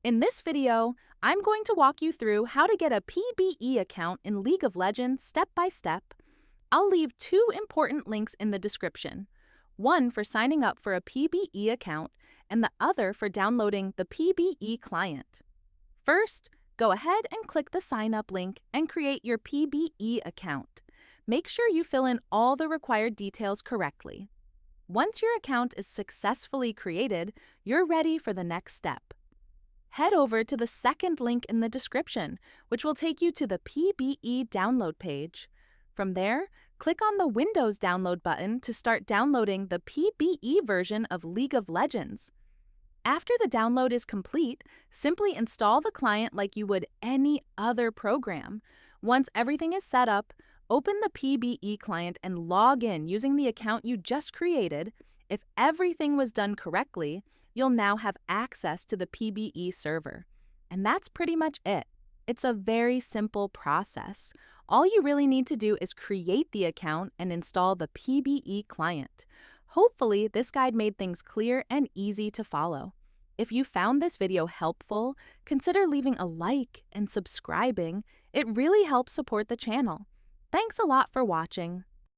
In this video, I'm going to walk you through how to get a PBE account in League of Legends step by step. I'll leave two important links in the description, one for signing up for a PBE account and the other for downloading the PBE client. First, go ahead and click the sign up link and create your PBE account. Make sure you fill in all the required details correctly. Once your account is successfully created, you're ready for the next step. Head over to the second link in the description, which will take you to the PBE download page. From there, click on the Windows download button to start downloading the PBE version of League of Legends. After the download is complete, simply install the client like you would any other program. Once everything is set up, open the PBE client and log in using the account you just created. If everything was done correctly, you'll now have access to the PBE server. And that's pretty much it. It's a very simple process. All you really need to do is create the account and install the PBE client. Hopefully, this guide made things clear and easy to follow. If you found this video helpful, consider leaving a like and subscribing. It really helps support the channel. Thanks a lot for watching.